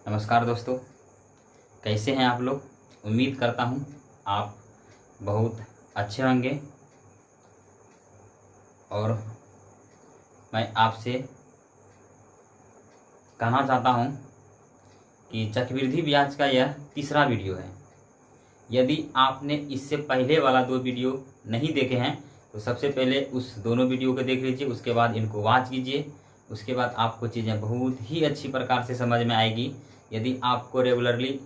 नमस्कार दोस्तों, कैसे हैं आप लोग। उम्मीद करता हूं आप बहुत अच्छे होंगे। और मैं आपसे कहना चाहता हूं कि चक्रवृद्धि ब्याज का यह तीसरा वीडियो है। यदि आपने इससे पहले वाला 2 वीडियो नहीं देखे हैं तो सबसे पहले उस दोनों वीडियो को देख लीजिए, उसके बाद इनको वॉच कीजिए। उसके बाद आपको चीज़ें बहुत ही अच्छी प्रकार से समझ में आएगी। यदि आपको रेगुलरली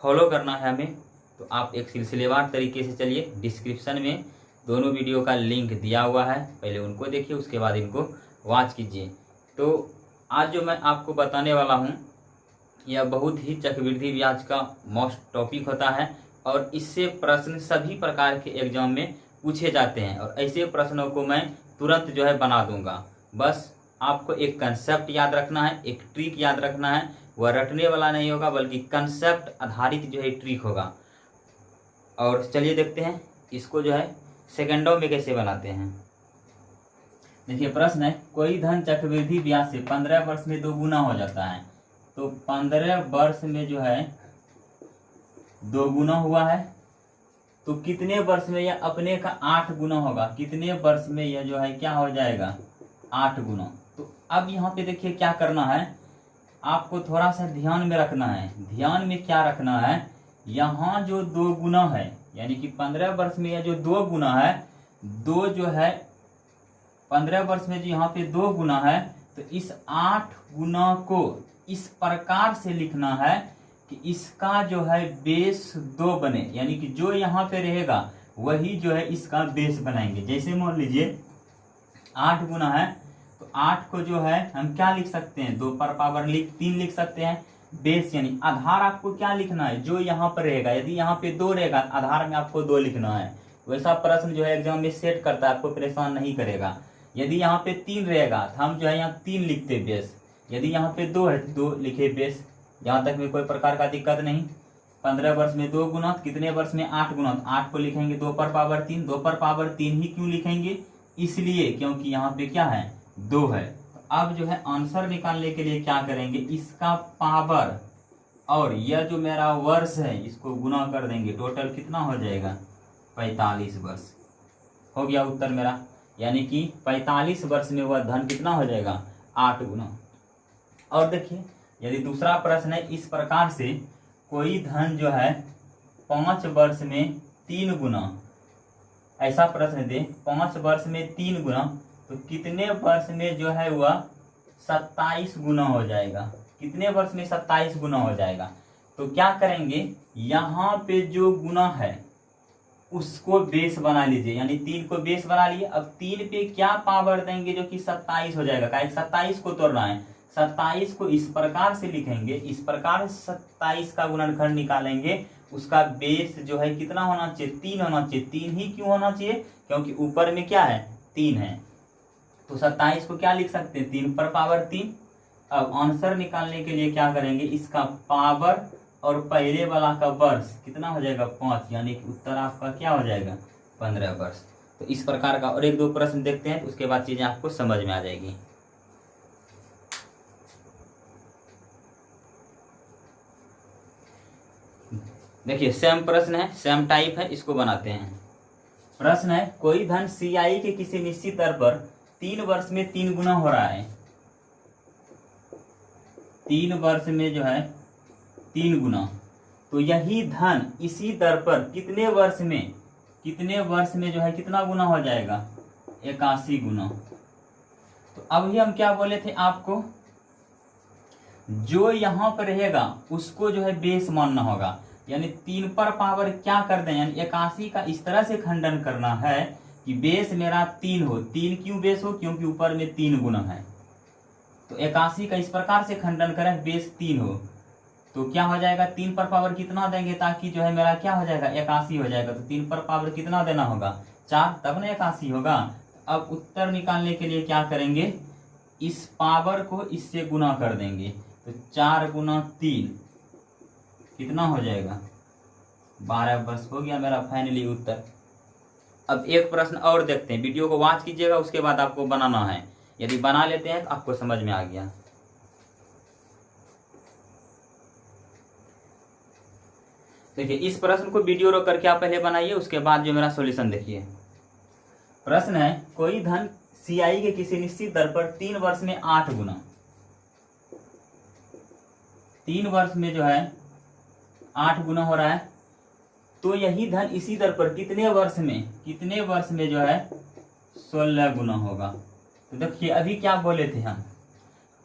फॉलो करना है हमें तो आप एक सिलसिलेवार तरीके से चलिए। डिस्क्रिप्शन में दोनों वीडियो का लिंक दिया हुआ है, पहले उनको देखिए, उसके बाद इनको वॉच कीजिए। तो आज जो मैं आपको बताने वाला हूँ यह बहुत ही चक्रवृद्धि ब्याज का मोस्ट टॉपिक होता है और इससे प्रश्न सभी प्रकार के एग्जाम में पूछे जाते हैं और ऐसे प्रश्नों को मैं तुरंत जो है बना दूंगा। बस आपको एक कंसेप्ट याद रखना है, एक ट्रिक याद रखना है। वह रटने वाला नहीं होगा बल्कि कंसेप्ट आधारित जो है ट्रिक होगा। और चलिए देखते हैं इसको जो है सेकंडों में कैसे बनाते हैं। देखिए प्रश्न है, कोई धन चक्रवृद्धि ब्याज से 15 वर्ष में 2 गुना हो जाता है। तो 15 वर्ष में जो है 2 गुना हुआ है तो कितने वर्ष में यह अपने का 8 गुना होगा। कितने वर्ष में यह जो है क्या हो जाएगा, 8 गुना। तो अब यहाँ पे देखिए क्या करना है, आपको थोड़ा सा ध्यान में रखना है। ध्यान में क्या रखना है, यहाँ जो 2 गुना है यानी कि 15 वर्ष में यह जो 2 गुना है, 2 जो है 15 वर्ष में जो यहाँ पे 2 गुना है तो इस 8 गुना को इस प्रकार से लिखना है कि इसका जो है बेस 2 बने, यानी कि जो यहाँ पे रहेगा वही जो है इसका बेस बनाएंगे। जैसे मान लीजिए 8 गुना है तो 8 को जो है हम क्या लिख सकते हैं, 2 पर पावर 3 लिख सकते हैं। बेस यानी आधार आपको क्या लिखना है, जो यहाँ पर रहेगा। यदि यहाँ पे 2 रहेगा आधार में आपको 2 लिखना है। वैसा प्रश्न जो है एग्जाम में सेट करता है, आपको परेशान नहीं करेगा। यदि यहाँ पे 3 रहेगा तो हम जो है यहाँ 3 लिखते बेस। यदि यहाँ पे 2 है तो 2 लिखे बेस। यहाँ तक में कोई प्रकार का दिक्कत नहीं। 15 वर्ष में 2 गुना, कितने वर्ष में 8 गुना, तो 8 को लिखेंगे 2 पर पावर 3। 2 पर पावर 3 ही क्यों लिखेंगे, इसलिए क्योंकि यहाँ पे क्या है 2 है। तो अब जो है आंसर निकालने के लिए क्या करेंगे, इसका पावर और यह जो मेरा वर्ष है इसको गुना कर देंगे। टोटल कितना हो जाएगा, 45 वर्ष हो गया उत्तर मेरा। यानी कि 45 वर्ष में वह धन कितना हो जाएगा, 8 गुना। और देखिए यदि दूसरा प्रश्न है इस प्रकार से, कोई धन जो है 5 वर्ष में 3 गुना, ऐसा प्रश्न दे 5 वर्ष में 3 गुना तो कितने वर्ष में जो है वह 27 गुना हो जाएगा। कितने वर्ष में 27 गुना हो जाएगा। तो क्या करेंगे, यहाँ पे जो गुना है उसको बेस बना लीजिए, यानी 3 को बेस बना लिए। अब 3 पे क्या पावर देंगे जो कि 27 हो जाएगा। 27 को तोड़ना है, 27 को इस प्रकार से लिखेंगे, इस प्रकार 27 का गुणनखंड निकालेंगे। उसका बेस जो है कितना होना चाहिए, 3 होना चाहिए। 3 ही क्यों होना चाहिए, क्योंकि ऊपर में क्या है 3 है। तो 27 को क्या लिख सकते हैं, 3 पर पावर 3। अब आंसर निकालने के लिए क्या करेंगे, इसका पावर और पहले वाला का वर्ष कितना हो जाएगा 5, यानी कि उत्तर आपका क्या हो जाएगा 15 वर्ष। तो इस प्रकार का और 1-2 प्रश्न देखते हैं, उसके बाद चीजें आपको समझ में आ जाएगी। देखिए सेम प्रश्न है, सेम टाइप है, इसको बनाते हैं। प्रश्न है, कोई धन CI के किसी निश्चित दर पर 3 वर्ष में 3 गुना हो रहा है। 3 वर्ष में जो है 3 गुना, तो यही धन इसी दर पर कितने वर्ष में जो है कितना गुना हो जाएगा, 81 गुना। तो अभी हम क्या बोले थे आपको, जो यहाँ पर रहेगा उसको जो है बेस मानना होगा। यानी 3 पर पावर क्या कर दें, यानी 81 का इस तरह से खंडन करना है कि बेस मेरा 3 हो। 3 क्यों बेस हो, क्योंकि ऊपर में 3 गुना है। तो 81 का इस प्रकार से खंडन करें बेस 3 हो तो क्या हो जाएगा, 3 पर पावर कितना देंगे ताकि जो है मेरा क्या हो जाएगा 81 हो जाएगा। तो 3 पर पावर कितना देना होगा, 4, तब ना 81 होगा। अब उत्तर निकालने के लिए क्या करेंगे, इस पावर को इससे गुना कर देंगे। तो 4 गुना 3 कितना हो जाएगा, 12 वर्ष हो गया मेरा फाइनली उत्तर। अब एक प्रश्न और देखते हैं, वीडियो को वॉच कीजिएगा, उसके बाद आपको बनाना है। यदि बना लेते हैं तो आपको समझ में आ गया। देखिए इस प्रश्न को वीडियो रोक करके आप पहले बनाइए, उसके बाद जो मेरा सॉल्यूशन देखिए। प्रश्न है, कोई धन सीआई के किसी निश्चित दर पर 3 वर्ष में 8 गुना, 3 वर्ष में जो है 8 गुना हो रहा है, तो यही धन इसी दर पर कितने वर्ष में जो है 16 गुना होगा। तो देखिए अभी क्या बोले थे हम,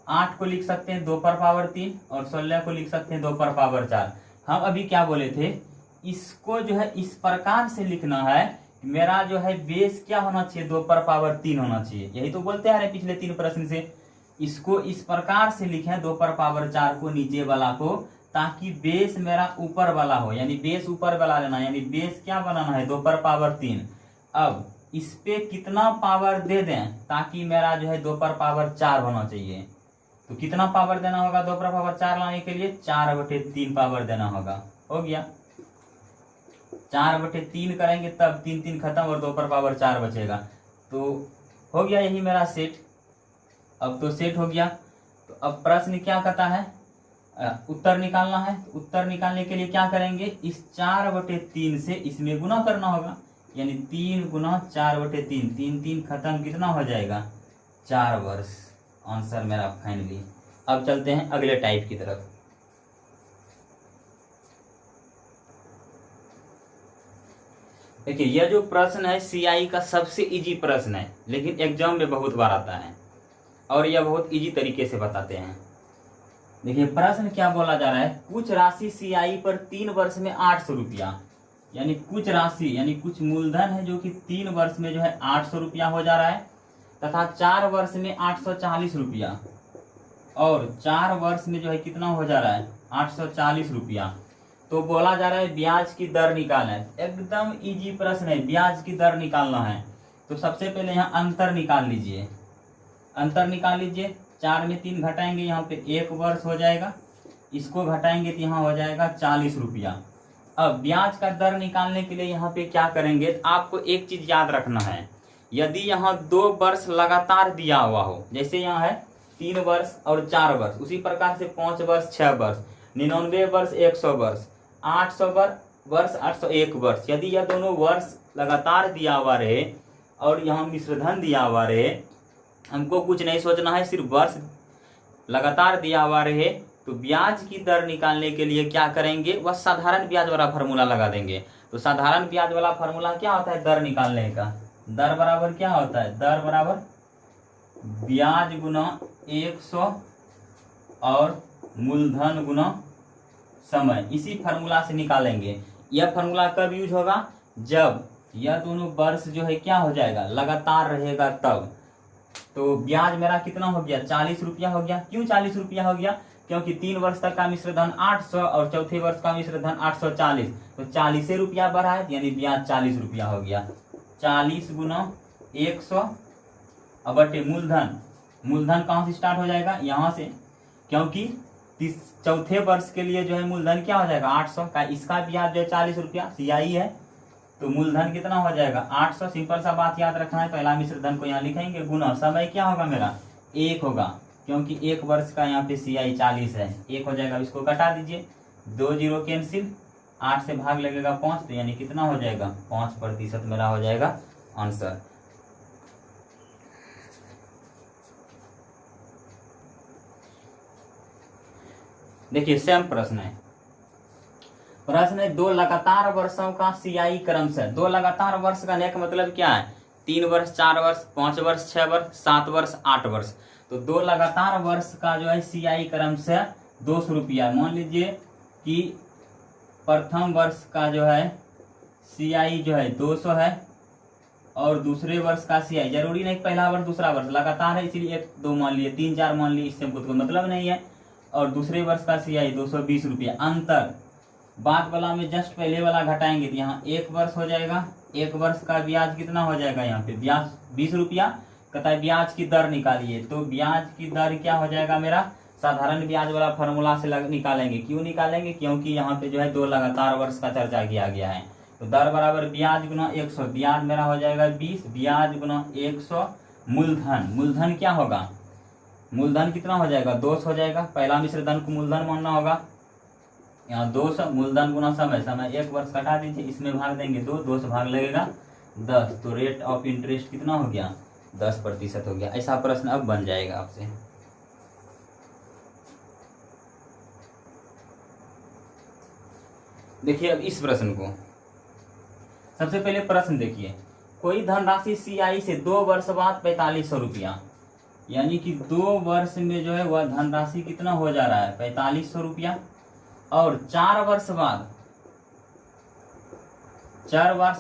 8 को लिख सकते हैं 2 पर पावर 3 और 16 को लिख सकते हैं 2 पर पावर 4। हम अभी क्या बोले थे, इसको जो है इस प्रकार से लिखना है, मेरा जो है बेस क्या होना चाहिए 2 पर पावर 3 होना चाहिए। यही तो बोलते आ रहे पिछले 3 प्रश्न से, इसको इस प्रकार से लिखें 2 पर पावर 4 को नीचे वाला को, ताकि बेस मेरा ऊपर वाला हो, यानी बेस ऊपर वाला लेना, यानी बेस क्या बनाना है 2 पर पावर 3। अब इस पे कितना पावर दे दें ताकि मेरा जो है 2 पर पावर 4 होना चाहिए। तो कितना पावर देना होगा 2 पर पावर 4 लाने के लिए, 4/3 पावर देना होगा। हो गया, 4/3 करेंगे तब 3 3 खत्म और 2 पर पावर 4 बचेगा। तो हो गया यही मेरा सेट। अब तो सेट हो गया। तो अब प्रश्न क्या कहता है, उत्तर निकालना है। तो उत्तर निकालने के लिए क्या करेंगे, इस 4/3 से इसमें गुना करना होगा, यानी 3 गुना 4/3, 3 3 खत्म, कितना हो जाएगा 4 वर्ष। आंसर मेरा फाइनली। अब चलते हैं अगले टाइप की तरफ। देखिए यह जो प्रश्न है सीआई का सबसे इजी प्रश्न है, लेकिन एग्जाम में बहुत बार आता है और यह बहुत इजी तरीके से बताते हैं। देखिए प्रश्न क्या बोला जा रहा है, कुछ राशि सीआई पर 3 वर्ष में 800 रुपया, यानी कुछ राशि यानी कुछ मूलधन है जो कि 3 वर्ष में जो है 800 रुपया हो जा रहा है, तथा 4 वर्ष में 840 रुपया, और 4 वर्ष में जो है कितना हो जा रहा है 840 रुपया। तो बोला जा रहा है ब्याज की दर निकालना है। एकदम इजी प्रश्न है, ब्याज की दर निकालना है। तो सबसे पहले यहाँ अंतर निकाल लीजिए, अंतर निकाल लीजिए। 4 में 3 घटाएंगे, यहाँ पे 1 वर्ष हो जाएगा, इसको घटाएंगे तो यहाँ हो जाएगा 40 रुपया। अब ब्याज का दर निकालने के लिए यहाँ पे क्या करेंगे, आपको एक चीज याद रखना है, यदि यहाँ 2 वर्ष लगातार दिया हुआ हो, जैसे यहाँ है 3 वर्ष और 4 वर्ष, उसी प्रकार से 5 वर्ष 6 वर्ष 99 वर्ष 100 वर्ष 800 वर्ष 801 वर्ष, यदि यह दोनों वर्ष लगातार दिया हुआ रहे और यहाँ मिश्रधन दिया हुआ रहे, हमको कुछ नहीं सोचना है, सिर्फ वर्ष लगातार दिया हुआ रहे, तो ब्याज की दर निकालने के लिए क्या करेंगे, वह साधारण ब्याज वाला फार्मूला लगा देंगे। तो साधारण ब्याज वाला फार्मूला क्या होता है दर निकालने का, दर बराबर क्या होता है, दर बराबर ब्याज गुना 100 और मूलधन गुना समय। इसी फार्मूला से निकालेंगे। यह फार्मूला कब यूज होगा, जब यह दोनों वर्ष जो है क्या हो जाएगा लगातार रहेगा तब। तो ब्याज मेरा कितना हो गया 40 रुपया हो गया। क्यों 40 रुपया हो गया, क्योंकि 3 वर्ष तक का मिश्रधन 800 और चौथे वर्ष का मिश्रधन 840, तो 40 रुपया बढ़ा है, यानी ब्याज 40 रुपया हो गया। 40 गुना 100 बटे मूलधन, मूलधन कहाँ से स्टार्ट हो जाएगा, यहाँ से, क्योंकि चौथे वर्ष के लिए जो है मूलधन क्या हो जाएगा 800 का, इसका ब्याज जो है 40 रुपया सीआई है, तो मूलधन कितना हो जाएगा 800। सिंपल सा बात याद रखना है, पहला मिश्रधन को यहाँ लिखेंगे, गुना समय क्या होगा मेरा 1 होगा, क्योंकि 1 वर्ष का यहाँ पे सीआई 40 है, 1 हो जाएगा। इसको घटा दीजिए, 2 0 कैंसिल, 8 से भाग लगेगा 5, तो यानी कितना हो जाएगा 5% मेरा हो जाएगा आंसर। देखिए सेम प्रश्न है, प्रश्न है 2 लगातार वर्षों का सीआई क्रम से। 2 लगातार वर्ष का एक मतलब क्या है, 3 वर्ष 4 वर्ष 5 वर्ष 6 वर्ष 7 वर्ष 8 वर्ष। तो 2 लगातार वर्ष का जो है सीआई क्रम से 200 रुपया। मान लीजिए कि प्रथम वर्ष का जो है सीआई जो है 200 है, और दूसरे वर्ष का सीआई, जरूरी नहीं पहला वर्ष दूसरा वर्ष लगातार है, इसीलिए 1 2 मान लिए, 3 4 मान लिए, इससे हमको कोई मतलब नहीं है। और दूसरे वर्ष का सीआई 220 रुपया। अंतर बाद वाला में जस्ट पहले वाला घटाएंगे तो यहाँ 1 वर्ष हो जाएगा। 1 वर्ष का ब्याज कितना हो जाएगा, यहाँ पे ब्याज 20 रुपया। कहता है ब्याज की दर निकालिए, तो ब्याज की दर क्या हो जाएगा मेरा, साधारण ब्याज वाला फार्मूला से निकालेंगे। क्यों निकालेंगे, क्योंकि यहाँ पे जो है 2 लगातार वर्ष का चर्चा किया गया है। तो दर बराबर ब्याज गुना 100, ब्याज मेरा हो जाएगा 20, ब्याज गुना 100, मूलधन, मूलधन क्या होगा, मूलधन कितना हो जाएगा 200 हो जाएगा। पहला मिश्रधन को मूलधन मानना होगा, यहाँ 200 मूलधन गुना समय, समय 1 वर्ष कटा दीजिए, इसमें भाग देंगे 2 से भाग लगेगा 10, तो रेट ऑफ इंटरेस्ट कितना हो गया 10% हो गया। ऐसा प्रश्न अब बन जाएगा आपसे। देखिए अब इस प्रश्न को, सबसे पहले प्रश्न देखिए, कोई धनराशि CI से 2 वर्ष बाद 4500 रुपया, यानी कि 2 वर्ष में जो है वह धनराशि कितना हो जा रहा है 4500 रुपया, और 4 वर्ष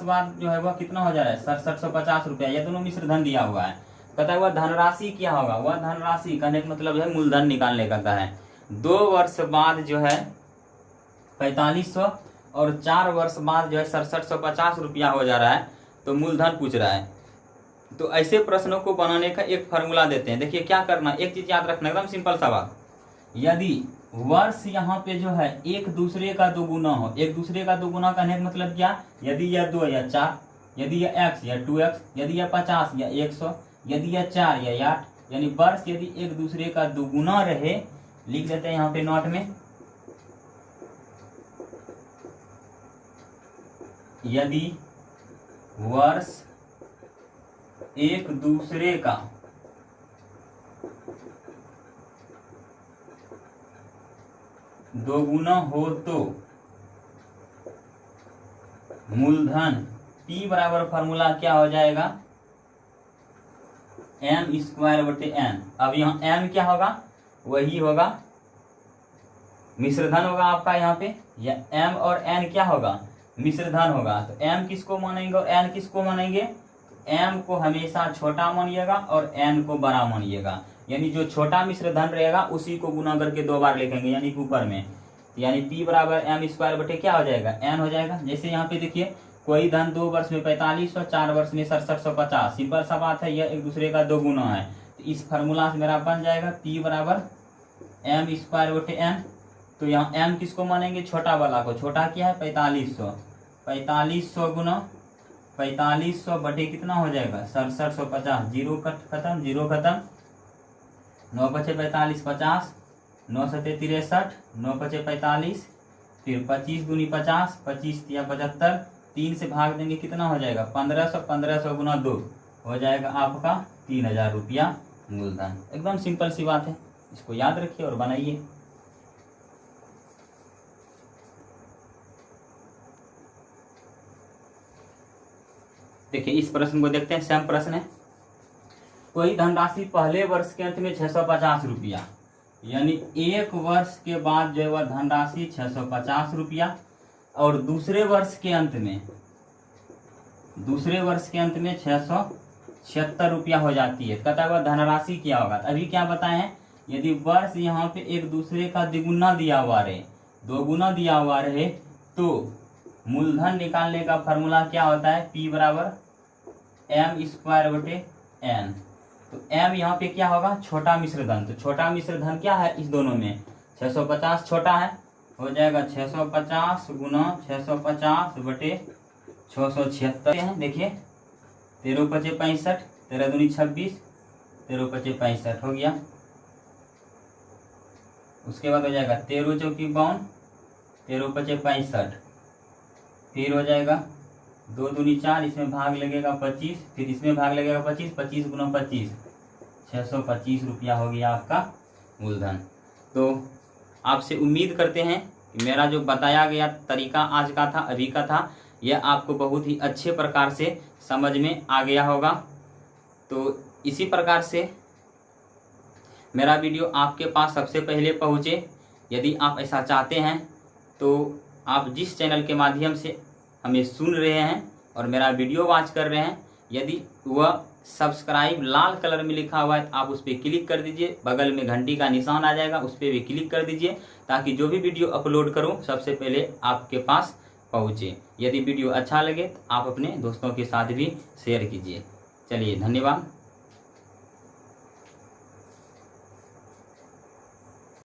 बाद जो है वह कितना हो जा रहा है 6750 रुपया। यह दोनों मिश्र धन दिया हुआ है। कहता है वह धनराशि क्या होगा, वह धनराशि कहने का मतलब है मूलधन निकालने का है। 2 वर्ष बाद जो है 4500 और 4 वर्ष बाद जो है 6750 रुपया हो जा रहा है, तो मूलधन पूछ रहा है। तो ऐसे प्रश्नों को बनाने का एक फार्मूला देते हैं। देखिए क्या करना, एक चीज याद रखना, एकदम सिंपल सा बात, यदि वर्ष यहाँ पे जो है एक दूसरे का दोगुना हो, एक दूसरे का दोगुना कहने का मतलब क्या, यदि यह 2 या 4, यदि यह x या 2x, यदि यह 50 या 100, यदि यह 4 या 8, यानी वर्ष यदि एक दूसरे का दोगुना रहे, लिख देते हैं यहाँ पे नोट में, यदि वर्ष एक दूसरे का दोगुना हो तो मूलधन P बराबर फॉर्मूला क्या हो जाएगा m²/n। अब यहाँ m क्या होगा, वही होगा मिश्रधन होगा आपका यहाँ पे, या m और n क्या होगा मिश्रधन होगा। तो m किसको मानेंगे और n किसको मानेंगे, m को हमेशा छोटा मानिएगा और n को बड़ा मानिएगा, यानी जो छोटा मिश्रधन रहेगा उसी को गुना करके 2 बार लिखेंगे, यानी ऊपर में, यानी P बराबर m² क्या हो जाएगा n हो जाएगा। जैसे यहाँ पे देखिए कोई धन 2 वर्ष में 4500, 4 वर्ष में 6750, सिंपल सा बात है, यह एक दूसरे का दोगुना है। तो इस फार्मूला से मेरा बन जाएगा P बराबर m²/n। तो यहाँ m किसको मानेंगे, छोटा वाला को, छोटा क्या है 4500, 4500 गुना 4500 बटे कितना हो जाएगा 6750, जीरो खत्म, जीरो खत्म, 9 × 5 = 45, 50, 9 × 7 = 63, 9 × 5 = 45, फिर 25 × 50, 25 × 75, 3 से भाग देंगे कितना हो जाएगा 1500, 1500 गुना 2 हो जाएगा आपका 3000 रुपया मूलधन। एकदम सिंपल सी बात है, इसको याद रखिए और बनाइए। देखिए इस प्रश्न को देखते हैं, सेम प्रश्न है। कोई धनराशि पहले वर्ष के अंत में 650 रुपया, यानी 1 वर्ष के बाद जो है वह धनराशि 650 रुपया, और दूसरे वर्ष के अंत में 676 रुपया हो जाती है। कहता है वह धनराशि क्या होगा। अभी क्या बताए हैं, यदि वर्ष यहाँ पे एक दूसरे का द्विगुना दिया हुआ रहे, दोगुना दिया हुआ रहे, तो मूलधन निकालने का फॉर्मूला क्या होता है, P बराबर m²/n। तो m यहाँ पे क्या होगा, छोटा मिश्रधन। तो छोटा मिश्रधन क्या है इस दोनों में, 650 छोटा है, हो जाएगा 650 गुना 650 बटे 676 है। देखिए 13 × 5 = 65, 13 दूनी 26, 13 × 5 = 65 हो गया। उसके बाद हो जाएगा 13 × 4 = 52, 13 × 5 = 65, फिर हो जाएगा 2 दूनी 4, इसमें भाग लगेगा 25, फिर इसमें भाग लगेगा 25, 25 गुना 25, 625 रुपया हो गया आपका मूलधन। तो आपसे उम्मीद करते हैं कि मेरा जो बताया गया तरीका आज का था, अभी का था, यह आपको बहुत ही अच्छे प्रकार से समझ में आ गया होगा। तो इसी प्रकार से मेरा वीडियो आपके पास सबसे पहले पहुँचे। यदि आप ऐसा चाहते हैं तो आप जिस चैनल के माध्यम से हमें सुन रहे हैं और मेरा वीडियो वॉच कर रहे हैं, यदि वह सब्सक्राइब लाल कलर में लिखा हुआ है तो आप उस पर क्लिक कर दीजिए, बगल में घंटी का निशान आ जाएगा, उस पर भी क्लिक कर दीजिए, ताकि जो भी वीडियो अपलोड करूं सबसे पहले आपके पास पहुंचे। यदि वीडियो अच्छा लगे तो आप अपने दोस्तों के साथ भी शेयर कीजिए। चलिए धन्यवाद।